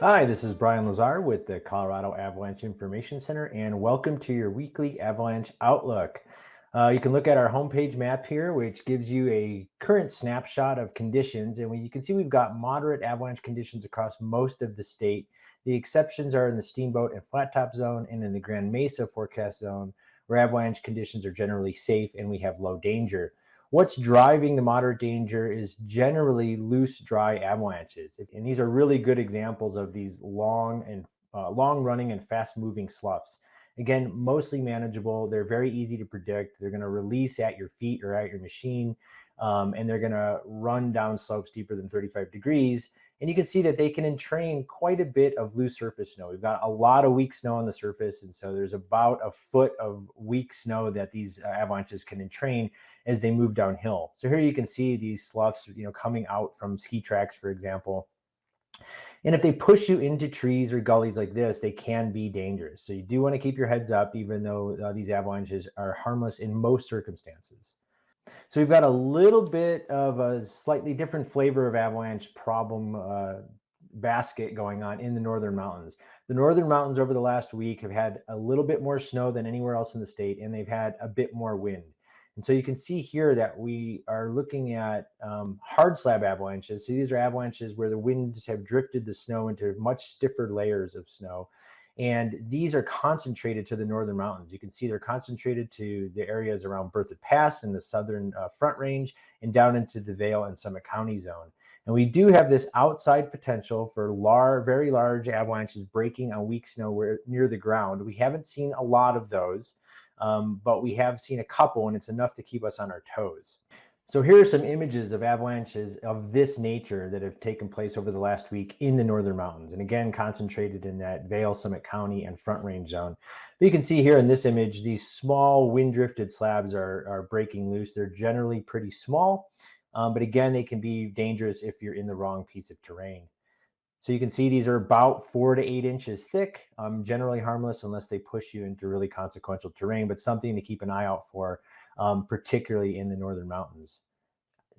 Hi, this is Brian Lazar with the Colorado Avalanche Information Center, and welcome to your weekly Avalanche Outlook. You can look at our homepage map here, which gives you a current snapshot of conditions. And you can see we've got moderate avalanche conditions across most of the state. The exceptions are in the Steamboat and Flat Top zone and in the Grand Mesa forecast zone, where avalanche conditions are generally safe and we have low danger. What's driving the moderate danger is generally loose, dry avalanches. And these are really good examples of these long running and fast moving sloughs. Again, mostly manageable. They're very easy to predict. They're going to release at your feet or at your machine, and they're going to run down slopes deeper than 35 degrees. And you can see that they can entrain quite a bit of loose surface snow. We've got a lot of weak snow on the surface, and so there's about a foot of weak snow that these avalanches can entrain as they move downhill. So here you can see these sloughs, coming out from ski tracks, for example. And if they push you into trees or gullies like this, they can be dangerous. So you do want to keep your heads up, even though these avalanches are harmless in most circumstances. So we've got a little bit of a slightly different flavor of avalanche problem basket going on in the northern mountains. The northern mountains over the last week have had a little bit more snow than anywhere else in the state, and they've had a bit more wind. And so you can see here that we are looking at hard slab avalanches. So these are avalanches where the winds have drifted the snow into much stiffer layers of snow. And these are concentrated to the northern mountains. You can see they're concentrated to the areas around Berthoud Pass in the southern Front Range and down into the Vail and Summit County zone. And we do have this outside potential for very large avalanches breaking on weak snow near the ground. We haven't seen a lot of those, but we have seen a couple, and it's enough to keep us on our toes. So here are some images of avalanches of this nature that have taken place over the last week in the northern mountains. And again, concentrated in that Vail, Summit County, and Front Range zone. But you can see here in this image, these small wind-drifted slabs are breaking loose. They're generally pretty small, but again, they can be dangerous if you're in the wrong piece of terrain. So you can see these are about 4 to 8 inches thick, generally harmless unless they push you into really consequential terrain, but something to keep an eye out for, particularly in the northern mountains.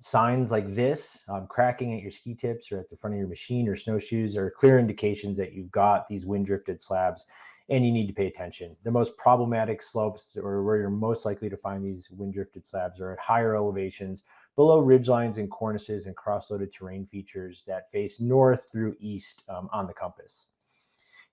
Signs like this, cracking at your ski tips or at the front of your machine or snowshoes, are clear indications that you've got these wind-drifted slabs and you need to pay attention. The most problematic slopes, or where you're most likely to find these wind-drifted slabs, are at higher elevations, below ridgelines and cornices and cross-loaded terrain features that face north through east on the compass.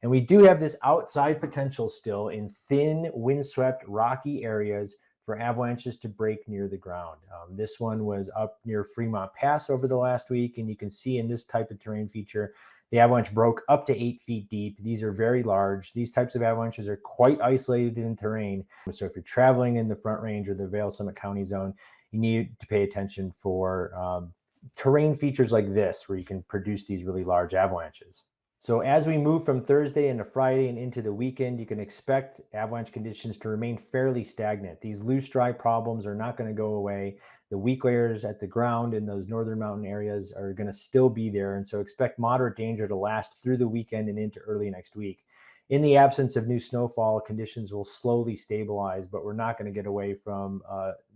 And we do have this outside potential still in thin, windswept, rocky areas for avalanches to break near the ground. This one was up near Fremont Pass over the last week, and you can see in this type of terrain feature, the avalanche broke up to 8 feet deep. These are very large. These types of avalanches are quite isolated in terrain. So if you're traveling in the Front Range or the Vail Summit County zone, you need to pay attention for terrain features like this, where you can produce these really large avalanches. So as we move from Thursday into Friday and into the weekend, you can expect avalanche conditions to remain fairly stagnant. These loose, dry problems are not going to go away. The weak layers at the ground in those northern mountain areas are going to still be there. And so expect moderate danger to last through the weekend and into early next week. In the absence of new snowfall, conditions will slowly stabilize, but we're not going to get away from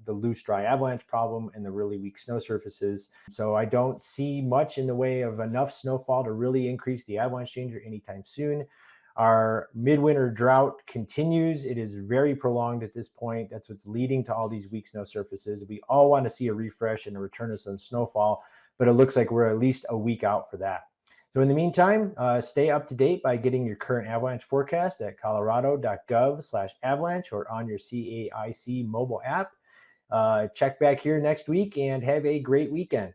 the loose, dry avalanche problem and the really weak snow surfaces. So I don't see much in the way of enough snowfall to really increase the avalanche danger anytime soon. Our midwinter drought continues. It is very prolonged at this point. That's what's leading to all these weak snow surfaces. We all want to see a refresh and a return of some snowfall, but it looks like we're at least a week out for that. So in the meantime, stay up to date by getting your current avalanche forecast at colorado.gov/avalanche or on your CAIC mobile app. Check back here next week and have a great weekend.